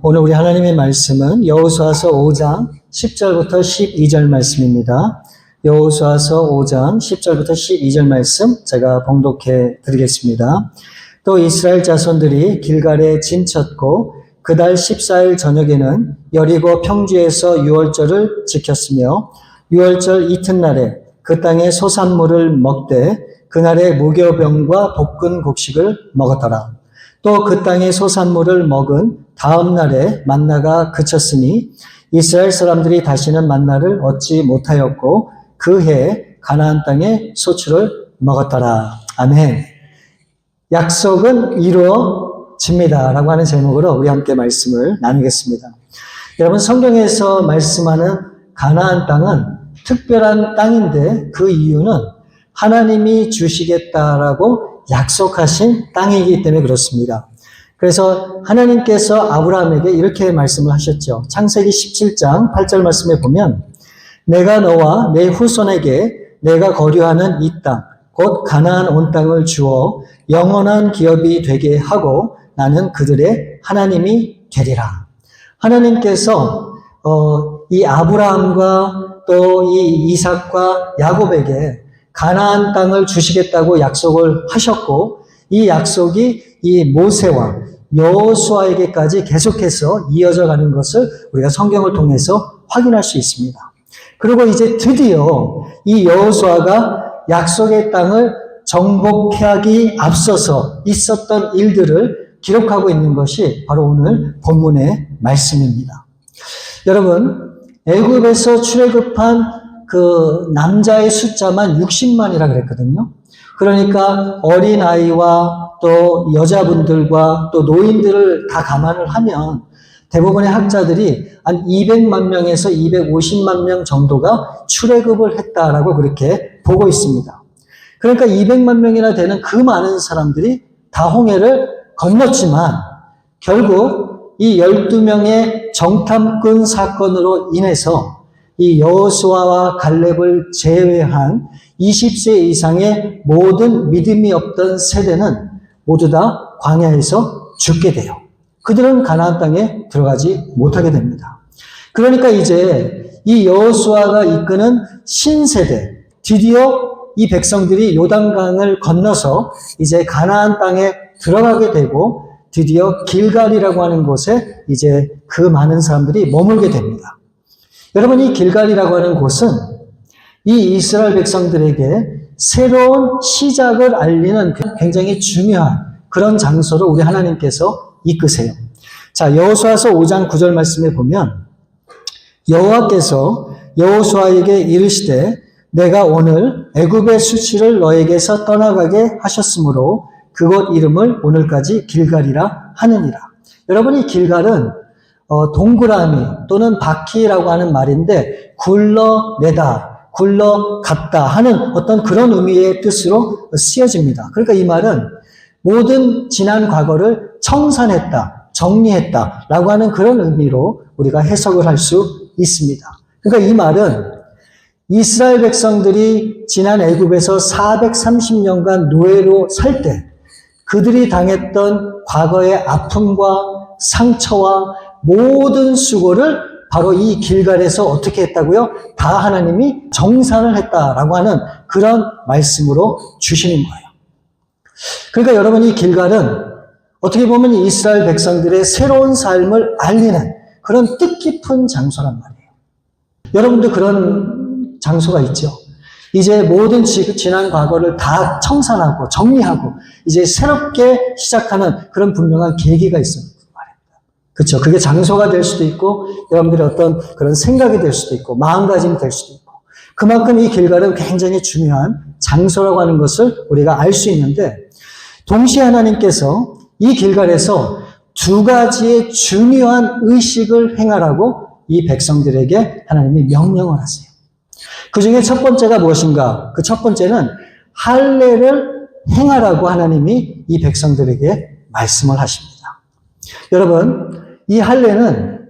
오늘 우리 하나님의 말씀은 여호수아서 5장 10절부터 12절 말씀입니다. 여호수아서 5장 10절부터 12절 말씀 제가 봉독해 드리겠습니다. 또 이스라엘 자손들이 길갈에 진쳤고 그달 14일 저녁에는 여리고 평지에서 유월절을 지켰으며 유월절 이튿날에 그 땅의 소산물을 먹되 그날에 무교병과 볶은 곡식을 먹었더라. 또 그 땅의 소산물을 먹은 다음 날에 만나가 그쳤으니 이스라엘 사람들이 다시는 만나를 얻지 못하였고 그 해에 가나안 땅의 소출을 먹었더라. 아멘. 약속은 이루어집니다 라고 하는 제목으로 우리 함께 말씀을 나누겠습니다. 여러분, 성경에서 말씀하는 가나안 땅은 특별한 땅인데 그 이유는 하나님이 주시겠다라고 약속하신 땅이기 때문에 그렇습니다. 그래서 하나님께서 아브라함에게 이렇게 말씀을 하셨죠. 창세기 17장 8절 말씀에 보면 내가 너와 내 후손에게 내가 거류하는 이 땅, 곧 가나안 온 땅을 주어 영원한 기업이 되게 하고 나는 그들의 하나님이 되리라. 하나님께서 이 아브라함과 또 이 이삭과 야곱에게 가나안 땅을 주시겠다고 약속을 하셨고 이 약속이 이 모세와 여호수아에게까지 계속해서 이어져 가는 것을 우리가 성경을 통해서 확인할 수 있습니다. 그리고 이제 드디어 이 여호수아가 약속의 땅을 정복하기 앞서서 있었던 일들을 기록하고 있는 것이 바로 오늘 본문의 말씀입니다. 여러분, 애굽에서 출애굽한 그 남자의 숫자만 60만이라 그랬거든요. 그러니까 어린아이와 또 여자분들과 또 노인들을 다 감안을 하면 대부분의 학자들이 한 200만 명에서 250만 명 정도가 출애굽을 했다라고 그렇게 보고 있습니다. 그러니까 200만 명이나 되는 그 많은 사람들이 다 홍해를 건넜지만 결국 이 12명의 정탐꾼 사건으로 인해서 이 여호수아와 갈렙을 제외한 20세 이상의 모든 믿음이 없던 세대는 모두 다 광야에서 죽게 돼요. 그들은 가나안 땅에 들어가지 못하게 됩니다. 그러니까 이제 이 여호수아가 이끄는 신세대, 드디어 이 백성들이 요단강을 건너서 이제 가나안 땅에 들어가게 되고 드디어 길갈이라고 하는 곳에 이제 그 많은 사람들이 머물게 됩니다. 여러분, 이 길갈이라고 하는 곳은 이 이스라엘 백성들에게 새로운 시작을 알리는 굉장히 중요한 그런 장소로 우리 하나님께서 이끄세요. 자, 여호수아서 5장 9절 말씀에 보면 여호와께서 여호수아에게 이르시되 내가 오늘 애굽의 수치를 너에게서 떠나가게 하셨으므로 그곳 이름을 오늘까지 길갈이라 하느니라. 여러분, 이 길갈은 동그라미 또는 바퀴라고 하는 말인데 굴러내다, 굴러갔다 하는 어떤 그런 의미의 뜻으로 쓰여집니다. 그러니까 이 말은 모든 지난 과거를 청산했다, 정리했다 라고 하는 그런 의미로 우리가 해석을 할 수 있습니다. 그러니까 이 말은 이스라엘 백성들이 지난 애굽에서 430년간 노예로 살 때 그들이 당했던 과거의 아픔과 상처와 모든 수고를 바로 이 길갈에서 어떻게 했다고요? 다 하나님이 정산을 했다라고 하는 그런 말씀으로 주시는 거예요. 그러니까 여러분, 이 길갈은 어떻게 보면 이스라엘 백성들의 새로운 삶을 알리는 그런 뜻깊은 장소란 말이에요. 여러분도 그런 장소가 있죠. 이제 모든 지난 과거를 다 청산하고 정리하고 이제 새롭게 시작하는 그런 분명한 계기가 있어요. 그렇죠. 그게 장소가 될 수도 있고 여러분들의 어떤 그런 생각이 될 수도 있고 마음가짐이 될 수도 있고 그만큼 이 길갈은 굉장히 중요한 장소라고 하는 것을 우리가 알 수 있는데 동시에 하나님께서 이 길갈에서 두 가지의 중요한 의식을 행하라고 이 백성들에게 하나님이 명령을 하세요. 그 중에 첫 번째가 무엇인가? 그 첫 번째는 할례를 행하라고 하나님이 이 백성들에게 말씀을 하십니다. 여러분, 이 할례는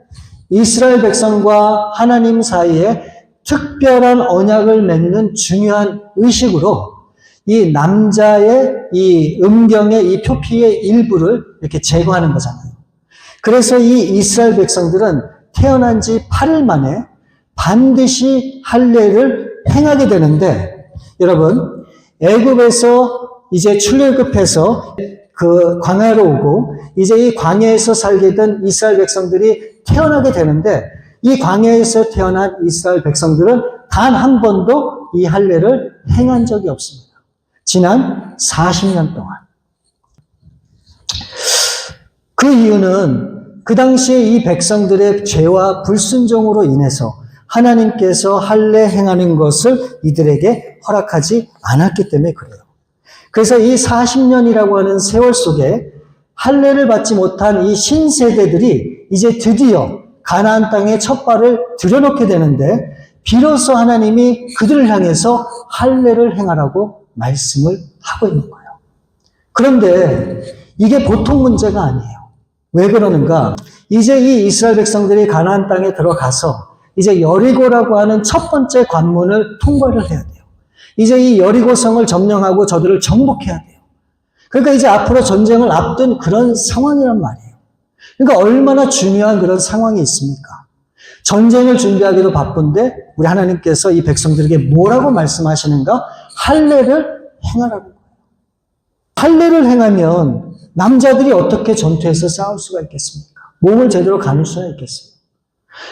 이스라엘 백성과 하나님 사이에 특별한 언약을 맺는 중요한 의식으로 이 남자의 이 음경의 이 표피의 일부를 이렇게 제거하는 거잖아요. 그래서 이 이스라엘 백성들은 태어난 지 8일 만에 반드시 할례를 행하게 되는데, 여러분, 애굽에서 이제 출애굽해서 그 광야로 오고 이제 이 광야에서 살게 된 이스라엘 백성들이 태어나게 되는데, 이 광야에서 태어난 이스라엘 백성들은 단 한 번도 이 할례를 행한 적이 없습니다. 지난 40년 동안. 그 이유는 그 당시에 이 백성들의 죄와 불순종으로 인해서 하나님께서 할례 행하는 것을 이들에게 허락하지 않았기 때문에 그래요. 그래서 이 40년이라고 하는 세월 속에 할례를 받지 못한 이 신세대들이 이제 드디어 가나안 땅에 첫 발을 들여놓게 되는데, 비로소 하나님이 그들을 향해서 할례를 행하라고 말씀을 하고 있는 거예요. 그런데 이게 보통 문제가 아니에요. 왜 그러는가? 이제 이 이스라엘 백성들이 가나안 땅에 들어가서 이제 여리고라고 하는 첫 번째 관문을 통과를 해야 돼요. 이제 이 여리고성을 점령하고 저들을 정복해야 돼요. 그러니까 이제 앞으로 전쟁을 앞둔 그런 상황이란 말이에요. 그러니까 얼마나 중요한 그런 상황이 있습니까? 전쟁을 준비하기도 바쁜데 우리 하나님께서 이 백성들에게 뭐라고 말씀하시는가? 할례를 행하라는 거예요. 할례를 행하면 남자들이 어떻게 전투에서 싸울 수가 있겠습니까? 몸을 제대로 가눌 수가 있겠습니까?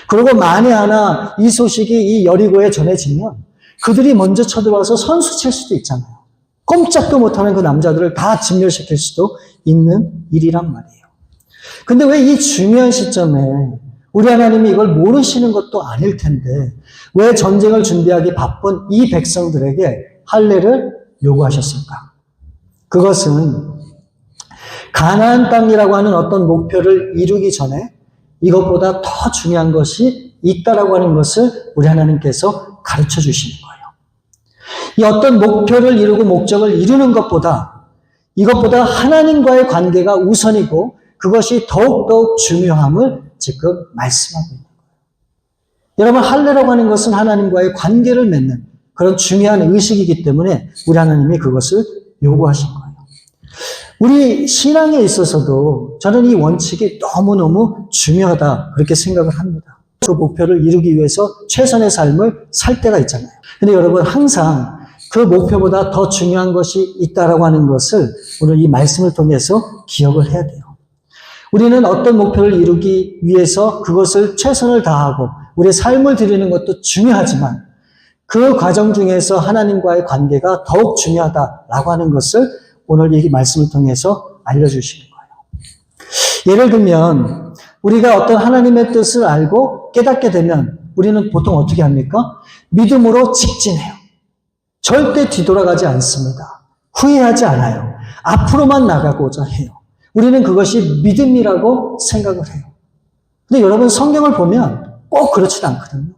그리고 만에 하나 이 소식이 이 여리고에 전해지면 그들이 먼저 쳐들어와서 선수 칠 수도 있잖아요. 꼼짝도 못하는 그 남자들을 다 진멸시킬 수도 있는 일이란 말이에요. 근데 왜 이 중요한 시점에 우리 하나님이 이걸 모르시는 것도 아닐 텐데 왜 전쟁을 준비하기 바쁜 이 백성들에게 할례를 요구하셨을까? 그것은 가나안 땅이라고 하는 어떤 목표를 이루기 전에 이것보다 더 중요한 것이 있다라고 하는 것을 우리 하나님께서 가르쳐 주시는 거예요. 이 어떤 목표를 이루고 목적을 이루는 것보다 이것보다 하나님과의 관계가 우선이고 그것이 더욱더욱 중요함을 지금 말씀하고 있는 거예요. 여러분, 할례라고 하는 것은 하나님과의 관계를 맺는 그런 중요한 의식이기 때문에 우리 하나님이 그것을 요구하신 거예요. 우리 신앙에 있어서도 저는 이 원칙이 너무너무 중요하다 그렇게 생각을 합니다. 그 목표를 이루기 위해서 최선의 삶을 살 때가 있잖아요. 근데 여러분, 항상 그 목표보다 더 중요한 것이 있다라고 하는 것을 오늘 이 말씀을 통해서 기억을 해야 돼요. 우리는 어떤 목표를 이루기 위해서 그것을 최선을 다하고 우리의 삶을 드리는 것도 중요하지만 그 과정 중에서 하나님과의 관계가 더욱 중요하다라고 하는 것을 오늘 이 말씀을 통해서 알려주시는 거예요. 예를 들면 우리가 어떤 하나님의 뜻을 알고 깨닫게 되면 우리는 보통 어떻게 합니까? 믿음으로 직진해요. 절대 뒤돌아가지 않습니다. 후회하지 않아요. 앞으로만 나가고자 해요. 우리는 그것이 믿음이라고 생각을 해요. 근데 여러분, 성경을 보면 꼭 그렇진 않거든요.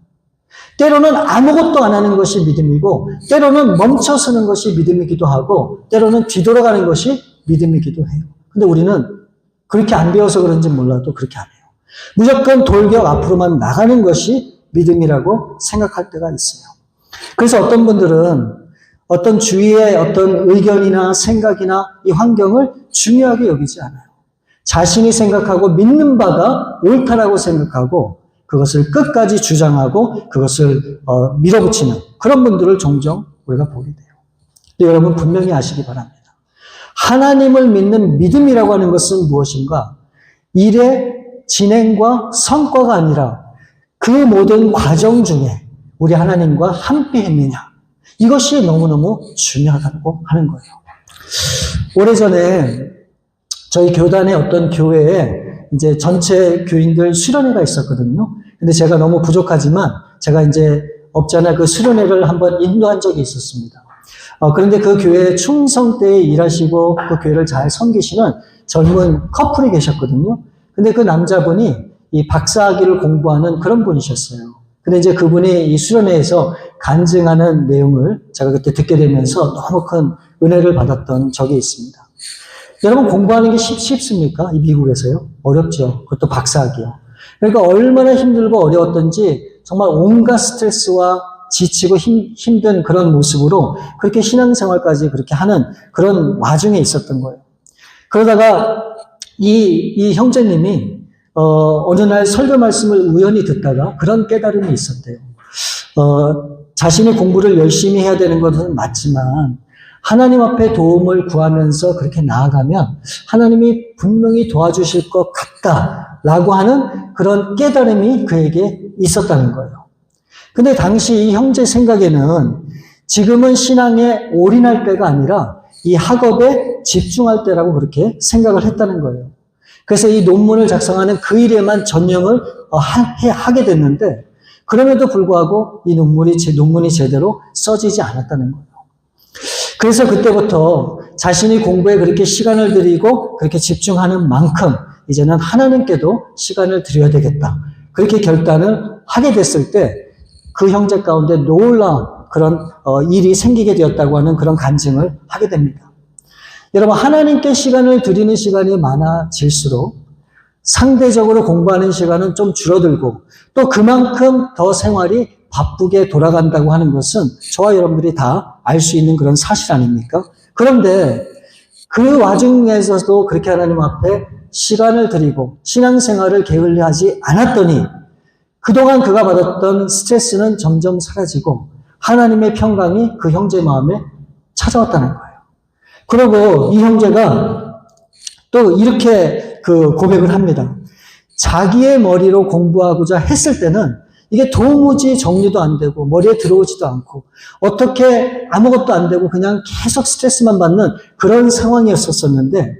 때로는 아무것도 안 하는 것이 믿음이고 때로는 멈춰서는 것이 믿음이기도 하고 때로는 뒤돌아가는 것이 믿음이기도 해요. 근데 우리는 그렇게 안 배워서 그런지 몰라도 그렇게 안 해요. 무조건 돌격 앞으로만 나가는 것이 믿음이라고 생각할 때가 있어요. 그래서 어떤 분들은 어떤 주위의 어떤 의견이나 생각이나 이 환경을 중요하게 여기지 않아요. 자신이 생각하고 믿는 바가 옳다라고 생각하고 그것을 끝까지 주장하고 그것을 밀어붙이는 그런 분들을 종종 우리가 보게 돼요. 근데 여러분, 분명히 아시기 바랍니다. 하나님을 믿는 믿음이라고 하는 것은 무엇인가? 일의 진행과 성과가 아니라 그 모든 과정 중에 우리 하나님과 함께 했느냐, 이것이 너무너무 중요하다고 하는 거예요. 오래전에 저희 교단의 어떤 교회에 이제 전체 교인들 수련회가 있었거든요. 근데 제가 너무 부족하지만 제가 이제 없잖아 그 수련회를 한번 인도한 적이 있었습니다. 그런데 그 교회에 충성되게 일하시고 그 교회를 잘 섬기시는 젊은 커플이 계셨거든요. 근데 그 남자분이 이 박사학위를 공부하는 그런 분이셨어요. 근데 이제 그분이 이 수련회에서 간증하는 내용을 제가 그때 듣게 되면서 너무 큰 은혜를 받았던 적이 있습니다. 여러분, 공부하는 게 쉽습니까? 이 미국에서요? 어렵죠. 그것도 박사학위요. 그러니까 얼마나 힘들고 어려웠던지 정말 온갖 스트레스와 지치고 힘든 그런 모습으로 그렇게 신앙생활까지 그렇게 하는 그런 와중에 있었던 거예요. 그러다가 이 형제님이 어느 날 설교 말씀을 우연히 듣다가 그런 깨달음이 있었대요. 자신이 공부를 열심히 해야 되는 것은 맞지만 하나님 앞에 도움을 구하면서 그렇게 나아가면 하나님이 분명히 도와주실 것 같다라고 하는 그런 깨달음이 그에게 있었다는 거예요. 근데 당시 이 형제 생각에는 지금은 신앙에 올인할 때가 아니라 이 학업에 집중할 때라고 그렇게 생각을 했다는 거예요. 그래서 이 논문을 작성하는 그 일에만 전념을 하게 됐는데 그럼에도 불구하고 이 논문이 제대로 써지지 않았다는 거예요. 그래서 그때부터 자신이 공부에 그렇게 시간을 들이고 그렇게 집중하는 만큼 이제는 하나님께도 시간을 드려야 되겠다. 그렇게 결단을 하게 됐을 때 그 형제 가운데 놀라운 그런 일이 생기게 되었다고 하는 그런 간증을 하게 됩니다. 여러분, 하나님께 시간을 드리는 시간이 많아질수록 상대적으로 공부하는 시간은 좀 줄어들고 또 그만큼 더 생활이 바쁘게 돌아간다고 하는 것은 저와 여러분들이 다 알 수 있는 그런 사실 아닙니까? 그런데 그 와중에서도 그렇게 하나님 앞에 시간을 드리고 신앙생활을 게을리하지 않았더니 그동안 그가 받았던 스트레스는 점점 사라지고 하나님의 평강이 그 형제 마음에 찾아왔다는 거예요. 그리고 이 형제가 또 이렇게 고백을 합니다. 자기의 머리로 공부하고자 했을 때는 이게 도무지 정리도 안 되고 머리에 들어오지도 않고 어떻게 아무것도 안 되고 그냥 계속 스트레스만 받는 그런 상황이었었는데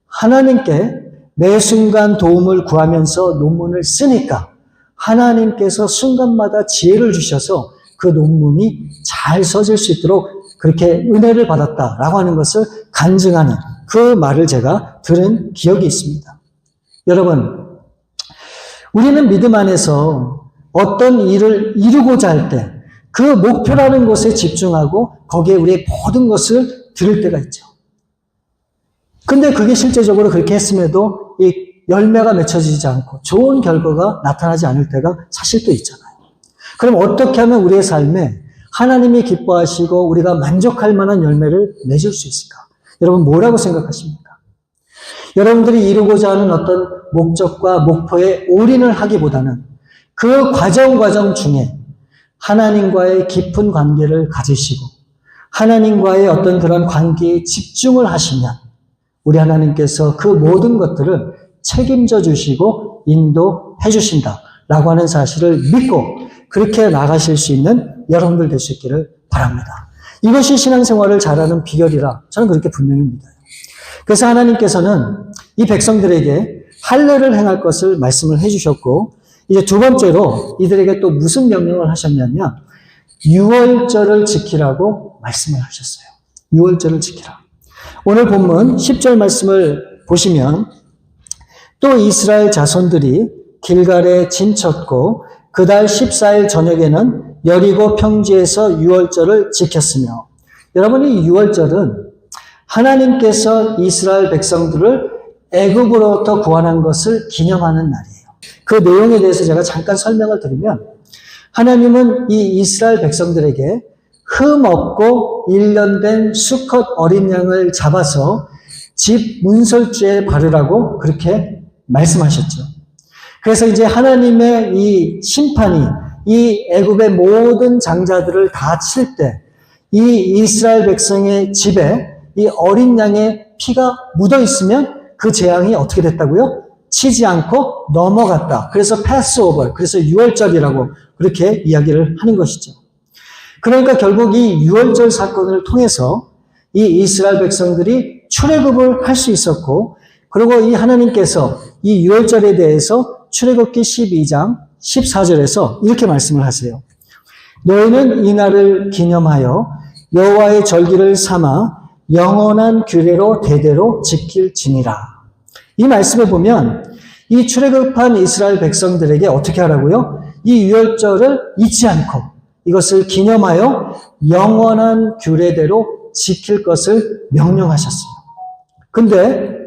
하나님께 매 순간 도움을 구하면서 논문을 쓰니까 하나님께서 순간마다 지혜를 주셔서 그 논문이 잘 써질 수 있도록 그렇게 은혜를 받았다라고 하는 것을 간증하는 그 말을 제가 들은 기억이 있습니다. 여러분, 우리는 믿음 안에서 어떤 일을 이루고자 할 때 그 목표라는 것에 집중하고 거기에 우리의 모든 것을 들을 때가 있죠. 근데 그게 실제적으로 그렇게 했음에도 이 열매가 맺혀지지 않고 좋은 결과가 나타나지 않을 때가 사실 또 있잖아요. 그럼 어떻게 하면 우리의 삶에 하나님이 기뻐하시고 우리가 만족할 만한 열매를 맺을 수 있을까? 여러분 뭐라고 생각하십니까? 여러분들이 이루고자 하는 어떤 목적과 목표에 올인을 하기보다는 그 과정 중에 하나님과의 깊은 관계를 가지시고 하나님과의 어떤 그런 관계에 집중을 하시면 우리 하나님께서 그 모든 것들을 책임져 주시고 인도해 주신다라고 하는 사실을 믿고 그렇게 나가실 수 있는 여러분들 될 수 있기를 바랍니다. 이것이 신앙생활을 잘하는 비결이라 저는 그렇게 분명히 믿어요. 그래서 하나님께서는 이 백성들에게 할례를 행할 것을 말씀을 해주셨고 이제 두 번째로 이들에게 또 무슨 명령을 하셨냐면 유월절을 지키라고 말씀을 하셨어요. 유월절을 지키라. 오늘 본문 10절 말씀을 보시면 또 이스라엘 자손들이 길갈에 진쳤고 그달 14일 저녁에는 여리고 평지에서 유월절을 지켰으며 여러분 이 유월절은 하나님께서 이스라엘 백성들을 애굽으로부터 구원한 것을 기념하는 날이에요. 그 내용에 대해서 제가 잠깐 설명을 드리면 하나님은 이 이스라엘 백성들에게 흠 없고 1년 된 수컷 어린 양을 잡아서 집 문설주에 바르라고 그렇게 말씀하셨죠. 그래서 이제 하나님의 이 심판이 이 애굽의 모든 장자들을 다 칠 때 이 이스라엘 백성의 집에 이 어린 양의 피가 묻어 있으면 그 재앙이 어떻게 됐다고요? 치지 않고 넘어갔다. 그래서 패스오버, 그래서 유월절이라고 그렇게 이야기를 하는 것이죠. 그러니까 결국 이 유월절 사건을 통해서 이 이스라엘 백성들이 출애굽을 할 수 있었고 그리고 이 하나님께서 이 유월절에 대해서 출애굽기 12장 14절에서 이렇게 말씀을 하세요. 너희는 이 날을 기념하여 여호와의 절기를 삼아 영원한 규례로 대대로 지킬지니라. 이 말씀을 보면 이 출애굽한 이스라엘 백성들에게 어떻게 하라고요? 이 유월절을 잊지 않고 이것을 기념하여 영원한 규례대로 지킬 것을 명령하셨어요. 근데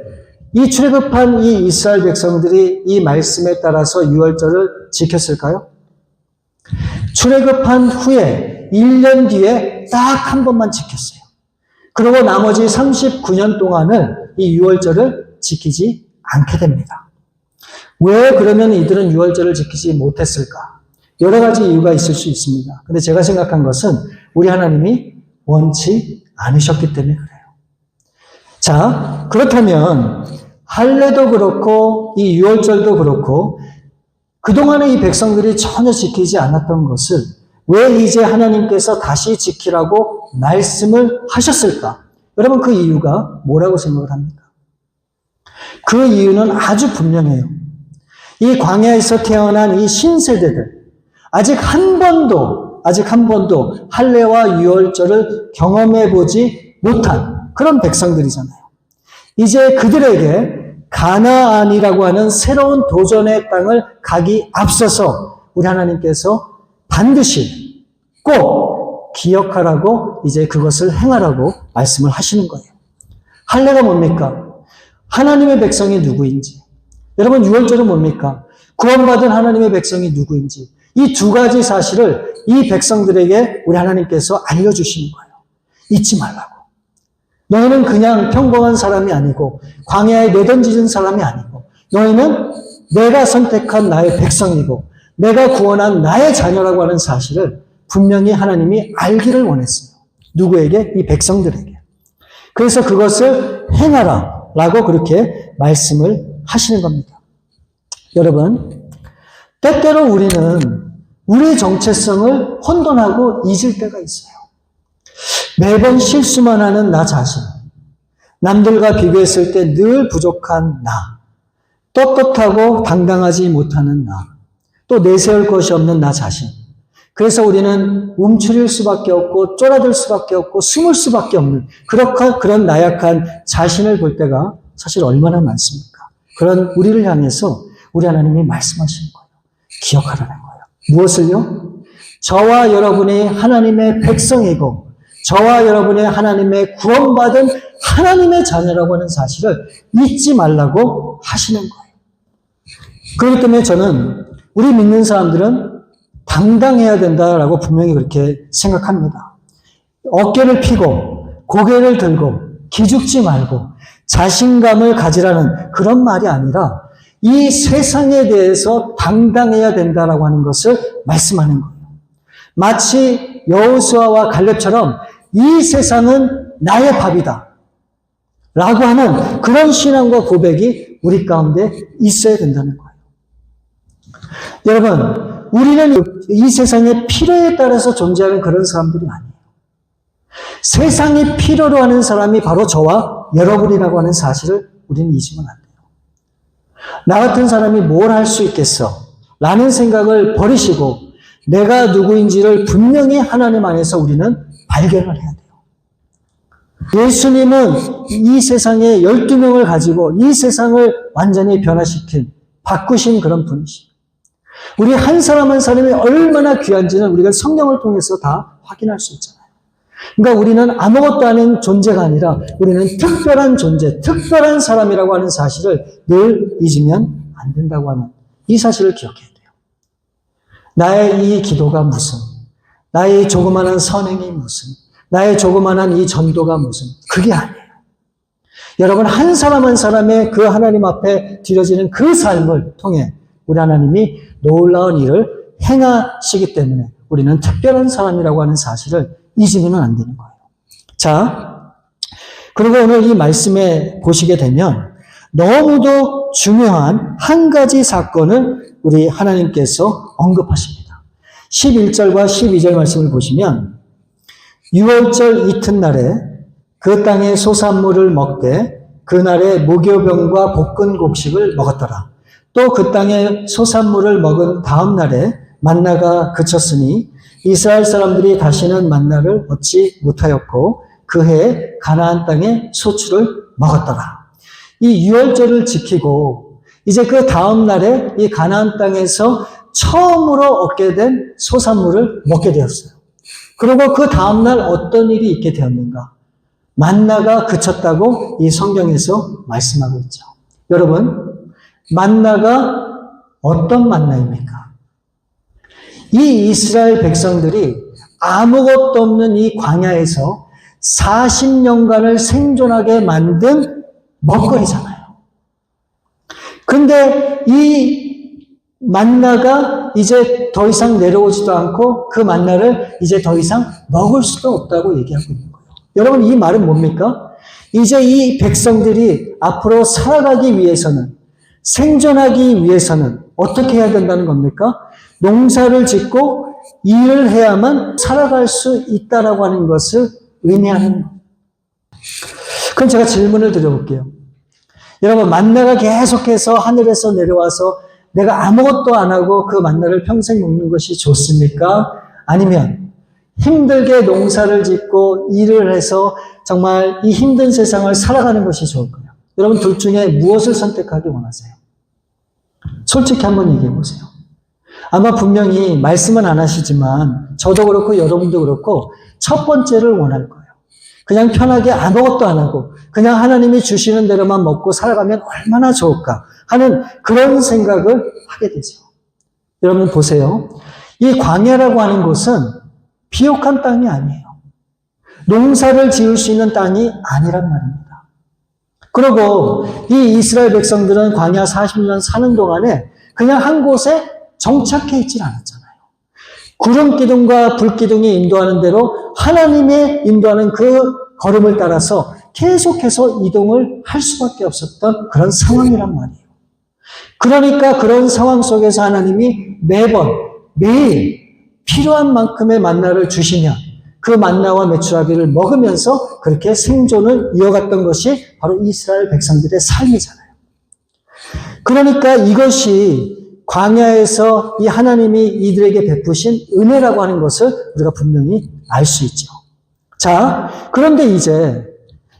이 출애굽한 이 이스라엘 백성들이 이 말씀에 따라서 유월절을 지켰을까요? 출애굽한 후에 1년 뒤에 딱 한 번만 지켰어요. 그리고 나머지 39년 동안을 이 유월절을 지키지 않게 됩니다. 왜 그러면 이들은 유월절을 지키지 못했을까? 여러 가지 이유가 있을 수 있습니다. 근데 제가 생각한 것은 우리 하나님이 원치 않으셨기 때문에 그래요. 자, 그렇다면 할례도 그렇고 이 유월절도 그렇고 그동안에 이 백성들이 전혀 지키지 않았던 것을 왜 이제 하나님께서 다시 지키라고 말씀을 하셨을까? 여러분 그 이유가 뭐라고 생각을 합니까? 그 이유는 아주 분명해요. 이 광야에서 태어난 이 신세대들 아직 한 번도 할례와 유월절을 경험해 보지 못한 그런 백성들이잖아요. 이제 그들에게 가나안이라고 하는 새로운 도전의 땅을 가기 앞서서 우리 하나님께서 반드시 꼭 기억하라고 이제 그것을 행하라고 말씀을 하시는 거예요. 할례가 뭡니까? 하나님의 백성이 누구인지. 여러분 유월절은 뭡니까? 구원받은 하나님의 백성이 누구인지. 이 두 가지 사실을 이 백성들에게 우리 하나님께서 알려주시는 거예요. 잊지 말라고. 너희는 그냥 평범한 사람이 아니고 광야에 내던지는 사람이 아니고 너희는 내가 선택한 나의 백성이고 내가 구원한 나의 자녀라고 하는 사실을 분명히 하나님이 알기를 원했어요. 누구에게? 이 백성들에게. 그래서 그것을 행하라 라고 그렇게 말씀을 하시는 겁니다. 여러분, 때때로 우리는 우리의 정체성을 혼돈하고 잊을 때가 있어요. 매번 실수만 하는 나 자신, 남들과 비교했을 때 늘 부족한 나, 떳떳하고 당당하지 못하는 나, 또 내세울 것이 없는 나 자신. 그래서 우리는 움츠릴 수밖에 없고 쫄아들 수밖에 없고 숨을 수밖에 없는 그런 나약한 자신을 볼 때가 사실 얼마나 많습니까? 그런 우리를 향해서 우리 하나님이 말씀하시는 거예요. 기억하라는 거예요. 무엇을요? 저와 여러분이 하나님의 백성이고 저와 여러분이 하나님의 구원받은 하나님의 자녀라고 하는 사실을 잊지 말라고 하시는 거예요. 그렇기 때문에 저는 우리 믿는 사람들은 당당해야 된다라고 분명히 그렇게 생각합니다. 어깨를 펴고 고개를 들고 기죽지 말고 자신감을 가지라는 그런 말이 아니라 이 세상에 대해서 당당해야 된다라고 하는 것을 말씀하는 거예요. 마치 여호수아와 갈렙처럼 이 세상은 나의 밥이다 라고 하는 그런 신앙과 고백이 우리 가운데 있어야 된다는 거예요. 여러분, 우리는 이 세상의 필요에 따라서 존재하는 그런 사람들이 아니에요. 세상이 필요로 하는 사람이 바로 저와 여러분이라고 하는 사실을 우리는 잊으면 안 돼요. 나 같은 사람이 뭘 할 수 있겠어? 라는 생각을 버리시고 내가 누구인지를 분명히 하나님 안에서 우리는 발견을 해야 돼요. 예수님은 이 세상에 12명을 가지고 이 세상을 완전히 변화시킨, 바꾸신 그런 분이시죠. 우리 한 사람 한 사람이 얼마나 귀한지는 우리가 성경을 통해서 다 확인할 수 있잖아요. 그러니까 우리는 아무것도 아닌 존재가 아니라 우리는 특별한 존재, 특별한 사람이라고 하는 사실을 늘 잊으면 안 된다고 하는 이 사실을 기억해야 돼요. 나의 이 기도가 무슨, 나의 조그마한 선행이 무슨, 나의 조그마한 이 전도가 무슨, 그게 아니에요. 여러분 한 사람 한 사람의 그 하나님 앞에 드려지는 그 삶을 통해 우리 하나님이 놀라운 일을 행하시기 때문에 우리는 특별한 사람이라고 하는 사실을 잊으면 안 되는 거예요. 자, 그리고 오늘 이 말씀에 보시게 되면 너무도 중요한 한 가지 사건을 우리 하나님께서 언급하십니다. 11절과 12절 말씀을 보시면 유월절 이튿날에 그 땅의 소산물을 먹되 그날에 무교병과 볶은 곡식을 먹었더라. 또 그 땅의 소산물을 먹은 다음 날에 만나가 그쳤으니 이스라엘 사람들이 다시는 만나를 얻지 못하였고 그 해에 가나안 땅의 소출을 먹었더라. 이 유월절을 지키고 이제 그 다음 날에 이 가나안 땅에서 처음으로 얻게 된 소산물을 먹게 되었어요. 그리고 그 다음 날 어떤 일이 있게 되었는가? 만나가 그쳤다고 이 성경에서 말씀하고 있죠. 여러분, 만나가 어떤 만나입니까? 이 이스라엘 백성들이 아무것도 없는 이 광야에서 40년간을 생존하게 만든 먹거리잖아요. 근데 이 만나가 이제 더 이상 내려오지도 않고 그 만나를 이제 더 이상 먹을 수도 없다고 얘기하고 있는 거예요. 여러분, 이 말은 뭡니까? 이제 이 백성들이 앞으로 살아가기 위해서는, 생존하기 위해서는 어떻게 해야 된다는 겁니까? 농사를 짓고 일을 해야만 살아갈 수 있다라고 하는 것을 의미하는 거예요. 그럼 제가 질문을 드려볼게요. 여러분, 만나가 계속해서 하늘에서 내려와서 내가 아무것도 안 하고 그 만나를 평생 먹는 것이 좋습니까? 아니면 힘들게 농사를 짓고 일을 해서 정말 이 힘든 세상을 살아가는 것이 좋을까요? 여러분, 둘 중에 무엇을 선택하기 원하세요? 솔직히 한번 얘기해 보세요. 아마 분명히 말씀은 안 하시지만 저도 그렇고 여러분도 그렇고 첫 번째를 원할 거예요. 그냥 편하게 아무것도 안 하고 그냥 하나님이 주시는 대로만 먹고 살아가면 얼마나 좋을까 하는 그런 생각을 하게 되죠. 여러분 보세요. 이 광야라고 하는 곳은 비옥한 땅이 아니에요. 농사를 지을 수 있는 땅이 아니란 말입니다. 그리고 이 이스라엘 백성들은 광야 40년 사는 동안에 그냥 한 곳에 정착해 있질 않았잖아요. 구름 기둥과 불 기둥이 인도하는 대로 하나님의 인도하는 그 걸음을 따라서 계속해서 이동을 할 수밖에 없었던 그런 상황이란 말이에요. 그러니까 그런 상황 속에서 하나님이 매일 필요한 만큼의 만나를 주시면 그 만나와 메추라기를 먹으면서 그렇게 생존을 이어갔던 것이 바로 이스라엘 백성들의 삶이잖아요. 그러니까 이것이 광야에서 이 하나님이 이들에게 베푸신 은혜라고 하는 것을 우리가 분명히 알 수 있죠. 자, 그런데 이제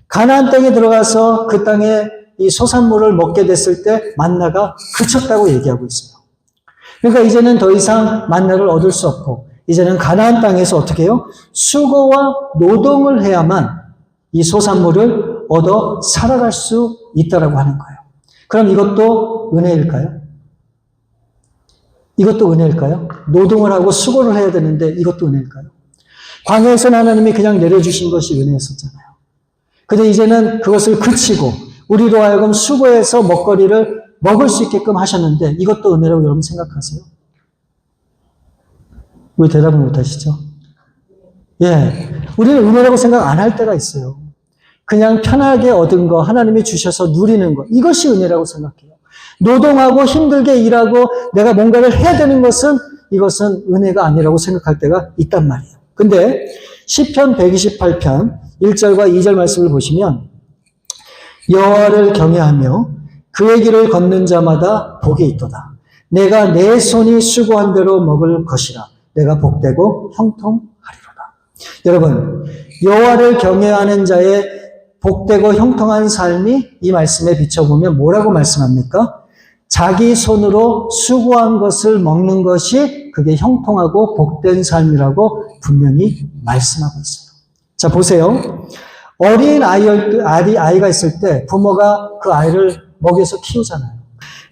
가나안 땅에 들어가서 그 땅에 이 소산물을 먹게 됐을 때 만나가 그쳤다고 얘기하고 있어요. 그러니까 이제는 더 이상 만나를 얻을 수 없고 이제는 가나안 땅에서 어떻게 해요? 수고와 노동을 해야만 이 소산물을 얻어 살아갈 수 있다라고 하는 거예요. 그럼 이것도 은혜일까요? 이것도 은혜일까요? 노동을 하고 수고를 해야 되는데 이것도 은혜일까요? 광야에서는 하나님이 그냥 내려주신 것이 은혜였었잖아요. 근데 이제는 그것을 그치고 우리로 하여금 수고해서 먹거리를 먹을 수 있게끔 하셨는데 이것도 은혜라고 여러분 생각하세요? 왜 대답을 못 하시죠? 예, 우리는 은혜라고 생각 안 할 때가 있어요. 그냥 편하게 얻은 거, 하나님이 주셔서 누리는 거, 이것이 은혜라고 생각해요. 노동하고 힘들게 일하고 내가 뭔가를 해야 되는 것은 이것은 은혜가 아니라고 생각할 때가 있단 말이에요. 근데 시편 128편 1절과 2절 말씀을 보시면 여호와를 경외하며 그의 길을 걷는 자마다 복이 있도다. 내가 내 손이 수고한 대로 먹을 것이라. 내가 복되고 형통하리로다. 여러분, 여호와를 경외하는 자의 복되고 형통한 삶이 이 말씀에 비춰보면 뭐라고 말씀합니까? 자기 손으로 수고한 것을 먹는 것이 그게 형통하고 복된 삶이라고 분명히 말씀하고 있어요. 자, 보세요. 어린 아이가 있을 때 부모가 그 아이를 먹여서 키우잖아요.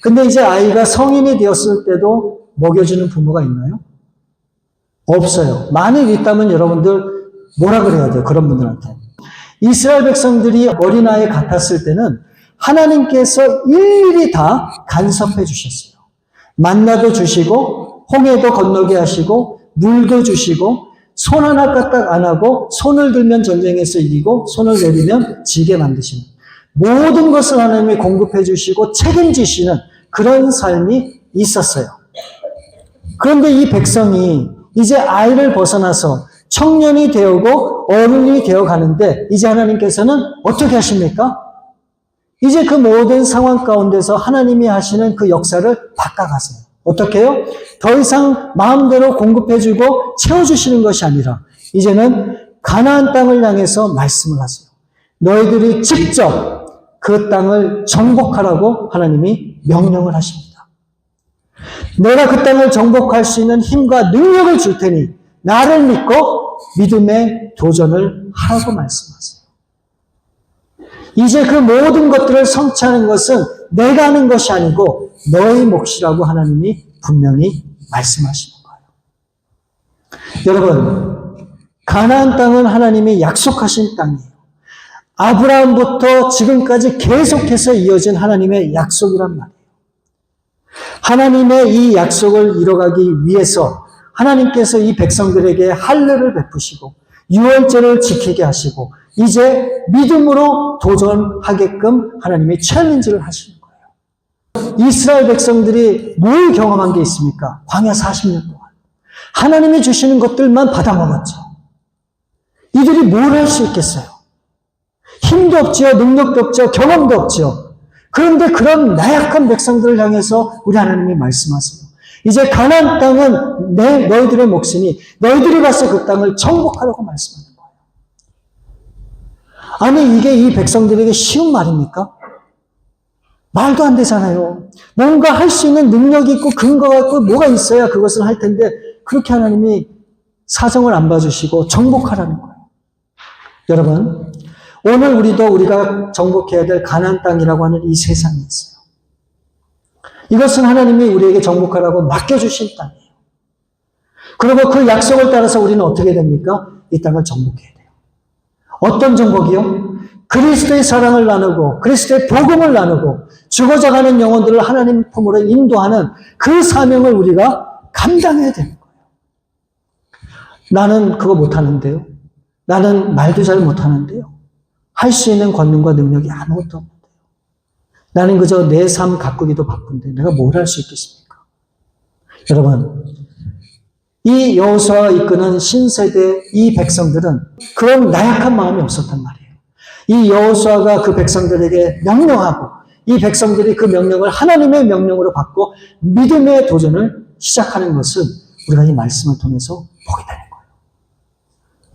근데 이제 아이가 성인이 되었을 때도 먹여주는 부모가 있나요? 없어요. 만약 있다면 여러분들 뭐라 그래야 돼요? 그런 분들한테. 이스라엘 백성들이 어린아이 같았을 때는 하나님께서 일일이 다 간섭해 주셨어요. 만나도 주시고 홍해도 건너게 하시고 물도 주시고 손 하나 까딱 안 하고 손을 들면 전쟁에서 이기고 손을 내리면 지게 만드시는 모든 것을 하나님이 공급해 주시고 책임지시는 그런 삶이 있었어요. 그런데 이 백성이 이제 아이를 벗어나서 청년이 되고 어른이 되어 가는데 이제 하나님께서는 어떻게 하십니까? 이제 그 모든 상황 가운데서 하나님이 하시는 그 역사를 바꿔가세요. 어떻게 해요? 더 이상 마음대로 공급해주고 채워주시는 것이 아니라 이제는 가나안 땅을 향해서 말씀을 하세요. 너희들이 직접 그 땅을 정복하라고 하나님이 명령을 하십니다. 내가 그 땅을 정복할 수 있는 힘과 능력을 줄 테니 나를 믿고 믿음의 도전을 하라고 말씀하세요. 이제 그 모든 것들을 성취하는 것은 내가 하는 것이 아니고 너의 몫이라고 하나님이 분명히 말씀하시는 거예요. 여러분, 가나안 땅은 하나님이 약속하신 땅이에요. 아브라함부터 지금까지 계속해서 이어진 하나님의 약속이란 말이에요. 하나님의 이 약속을 이뤄가기 위해서 하나님께서 이 백성들에게 할례를 베푸시고 유월절을 지키게 하시고 이제 믿음으로 도전하게끔 하나님이 챌린지를 하시는 거예요. 이스라엘 백성들이 뭘 경험한 게 있습니까? 광야 40년 동안. 하나님이 주시는 것들만 받아먹었죠. 이들이 뭘 할 수 있겠어요? 힘도 없지요, 능력도 없죠, 경험도 없죠. 그런데 그런 나약한 백성들을 향해서 우리 하나님이 말씀하세요. 이제 가나안 땅은 너희들의 몫이니 너희들이 가서 그 땅을 정복하라고 말씀하는 거예요. 아니 이게 이 백성들에게 쉬운 말입니까? 말도 안 되잖아요. 뭔가 할 수 있는 능력이 있고 근거가 있고 뭐가 있어야 그것을 할 텐데 그렇게 하나님이 사정을 안 봐주시고 정복하라는 거예요. 여러분, 오늘 우리가 정복해야 될 가나안 땅이라고 하는 이 세상이 있어요. 이것은 하나님이 우리에게 정복하라고 맡겨주신 땅이에요. 그리고 그 약속을 따라서 우리는 어떻게 됩니까? 이 땅을 정복해야 돼요. 어떤 정복이요? 그리스도의 사랑을 나누고 그리스도의 복음을 나누고 죽어져가는 영혼들을 하나님 품으로 인도하는 그 사명을 우리가 감당해야 되는 거예요. 나는 그거 못하는데요. 나는 말도 잘 못하는데요. 할 수 있는 권능과 능력이 아무것도 없는데요. 나는 그저 내 삶 가꾸기도 바쁜데 내가 뭘 할 수 있겠습니까? 여러분, 이 여호수아가 이끄는 신세대 이 백성들은 그런 나약한 마음이 없었단 말이에요. 이 여호수아가 그 백성들에게 명령하고 이 백성들이 그 명령을 하나님의 명령으로 받고 믿음의 도전을 시작하는 것을 우리가 이 말씀을 통해서 보게 되는 거예요.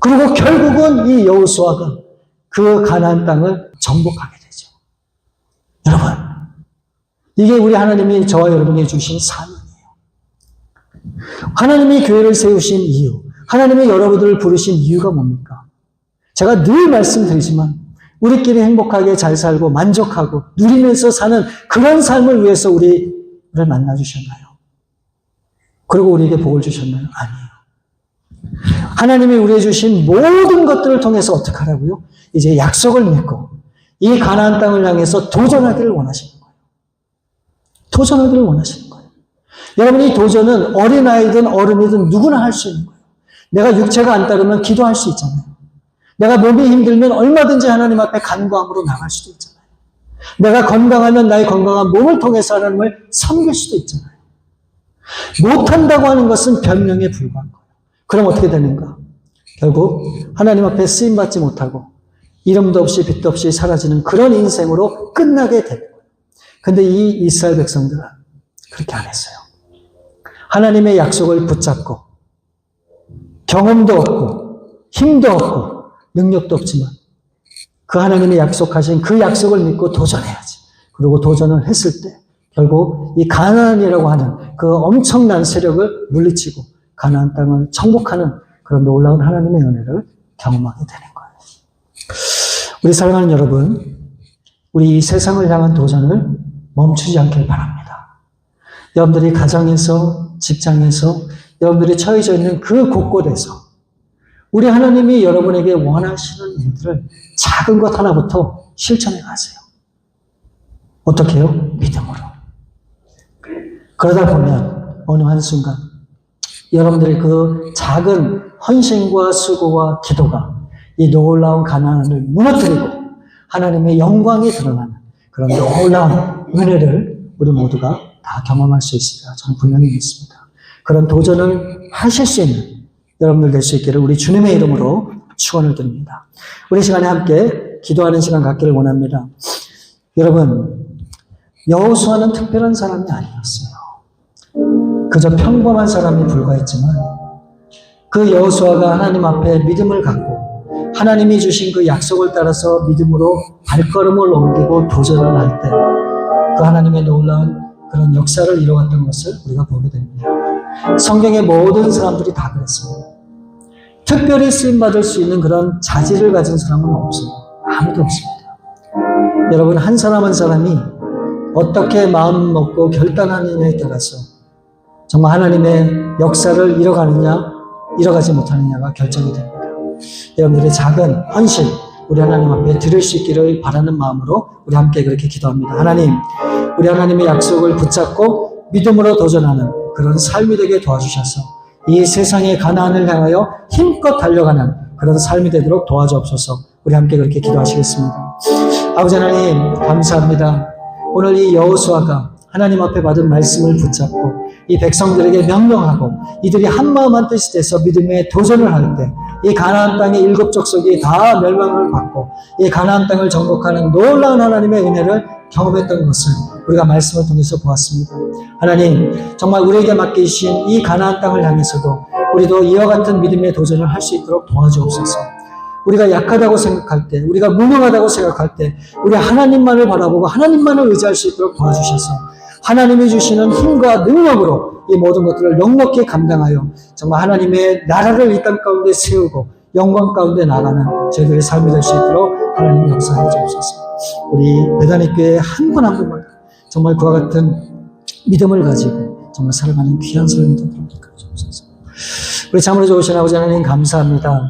그리고 결국은 이 여호수아가 그 가나안 땅을 정복하게 되죠. 여러분, 이게 우리 하나님이 저와 여러분에게 주신 사명이에요. 하나님이 교회를 세우신 이유, 하나님이 여러분들을 부르신 이유가 뭡니까? 제가 늘 말씀드리지만 우리끼리 행복하게 잘 살고 만족하고 누리면서 사는 그런 삶을 위해서 우리를 만나주셨나요? 그리고 우리에게 복을 주셨나요? 아니에요. 하나님이 우리에게 주신 모든 것들을 통해서 어떻게 하라고요? 이제 약속을 믿고 이 가나안 땅을 향해서 도전하기를 원하시는 거예요. 도전하기를 원하시는 거예요. 여러분, 이 도전은 어린아이든 어른이든 누구나 할 수 있는 거예요. 내가 육체가 안 따르면 기도할 수 있잖아요. 내가 몸이 힘들면 얼마든지 하나님 앞에 간구함으로 나갈 수도 있잖아요. 내가 건강하면 나의 건강한 몸을 통해서 하나님을 섬길 수도 있잖아요. 못한다고 하는 것은 변명에 불과한 거예요. 그럼 어떻게 되는가? 결국 하나님 앞에 쓰임받지 못하고 이름도 없이 빛도 없이 사라지는 그런 인생으로 끝나게 되는 거예요. 근데 이 이스라엘 백성들은 그렇게 안 했어요. 하나님의 약속을 붙잡고 경험도 없고 힘도 없고 능력도 없지만 그 하나님의 약속하신 그 약속을 믿고 도전해야지. 그리고 도전을 했을 때 결국 이 가나안이라고 하는 그 엄청난 세력을 물리치고 가나안 땅을 정복하는 그런 놀라운 하나님의 은혜를 경험하게 되는 거예요. 우리 사랑하는 여러분, 우리 이 세상을 향한 도전을 멈추지 않길 바랍니다. 여러분들이 가정에서, 직장에서, 여러분들이 처해져 있는 그 곳곳에서 우리 하나님이 여러분에게 원하시는 일들을 작은 것 하나부터 실천해 가세요. 어떻게 해요? 믿음으로. 그러다 보면 어느 한순간 여러분들의 그 작은 헌신과 수고와 기도가 이 놀라운 가나안을 무너뜨리고 하나님의 영광이 드러나는 그런 놀라운 은혜를 우리 모두가 다 경험할 수 있으리라 저는 분명히 믿습니다. 그런 도전을 하실 수 있는 여러분들 될 수 있기를 우리 주님의 이름으로 축원을 드립니다. 우리 시간에 함께 기도하는 시간 갖기를 원합니다. 여러분, 여호수아는 특별한 사람이 아니었어요. 그저 평범한 사람이 불과했지만 그 여호수아가 하나님 앞에 믿음을 갖고 하나님이 주신 그 약속을 따라서 믿음으로 발걸음을 옮기고 도전을 할 때 그 하나님의 놀라운 그런 역사를 이루었던 것을 우리가 보게 됩니다. 성경의 모든 사람들이 다 그랬어요. 특별히 쓰임받을 수 있는 그런 자질을 가진 사람은 없어요. 아무도 없습니다. 여러분, 한 사람 한 사람이 어떻게 마음 먹고 결단하느냐에 따라서 정말 하나님의 역사를 이뤄가느냐, 이뤄가지 못하느냐가 결정이 됩니다. 여러분들의 작은 헌신, 우리 하나님 앞에 드릴 수 있기를 바라는 마음으로 우리 함께 그렇게 기도합니다. 하나님, 우리 하나님의 약속을 붙잡고 믿음으로 도전하는 그런 삶이 되게 도와주셔서 이 세상의 가나안을 향하여 힘껏 달려가는 그런 삶이 되도록 도와주옵소서. 우리 함께 그렇게 기도하시겠습니다. 아버지 하나님 감사합니다. 오늘 이 여호수아가 하나님 앞에 받은 말씀을 붙잡고 이 백성들에게 명령하고 이들이 한마음 한뜻이 돼서 믿음의 도전을 할 때 이 가나안 땅의 7 족속이 다 멸망을 받고 이 가나안 땅을 정복하는 놀라운 하나님의 은혜를 경험했던 것을 우리가 말씀을 통해서 보았습니다. 하나님 정말 우리에게 맡기신 이 가나안 땅을 향해서도 우리도 이와 같은 믿음의 도전을 할 수 있도록 도와주옵소서. 우리가 약하다고 생각할 때, 우리가 무능하다고 생각할 때 우리 하나님만을 바라보고 하나님만을 의지할 수 있도록 도와주셔서 하나님이 주시는 힘과 능력으로 이 모든 것들을 넉넉히 감당하여 정말 하나님의 나라를 이 땅 가운데 세우고 영광 가운데 나가는 저희들의 삶이 될 수 있도록 하나님 역사해 주옵소서. 우리 베다니 교회 한 분 한 분마다 정말 그와 같은 믿음을 가지고 정말 살아가는 귀한 삶이 되도록 주옵소서. 우리 참으로 좋으신 아버지 하나님 감사합니다.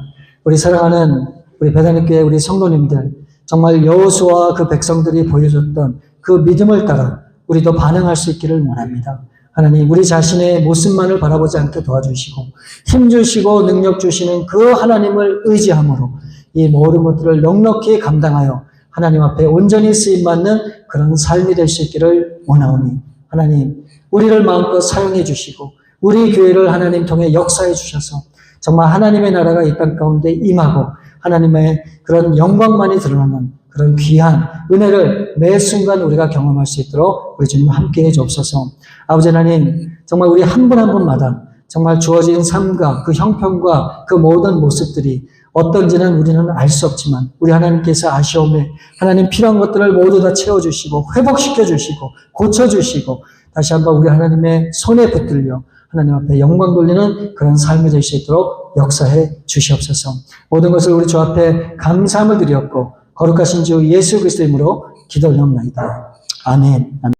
우리 사랑하는 우리 베다니 교회 우리 성도님들 정말 여호수아와 그 백성들이 보여줬던 그 믿음을 따라 우리도 반응할 수 있기를 원합니다. 하나님 우리 자신의 모습만을 바라보지 않게 도와주시고 힘주시고 능력 주시는 그 하나님을 의지함으로 이 모든 것들을 넉넉히 감당하여 하나님 앞에 온전히 쓰임받는 그런 삶이 될 수 있기를 원하오니 하나님 우리를 마음껏 사용해 주시고 우리 교회를 하나님 통해 역사해 주셔서 정말 하나님의 나라가 이 땅 가운데 임하고 하나님의 그런 영광만이 드러나는 그런 귀한 은혜를 매 순간 우리가 경험할 수 있도록 우리 주님 함께해 주옵소서. 아버지 하나님 정말 우리 한 분 한 분마다 정말 주어진 삶과 그 형편과 그 모든 모습들이 어떤지는 우리는 알 수 없지만 우리 하나님께서 아시오매 하나님 필요한 것들을 모두 다 채워주시고 회복시켜주시고 고쳐주시고 다시 한번 우리 하나님의 손에 붙들려 하나님 앞에 영광 돌리는 그런 삶이 될 수 있도록 역사해 주시옵소서. 모든 것을 우리 주 앞에 감사함을 드렸고 거룩하신 주 예수 그리스도의 이름으로 기도 올려옵나이다. 아멘.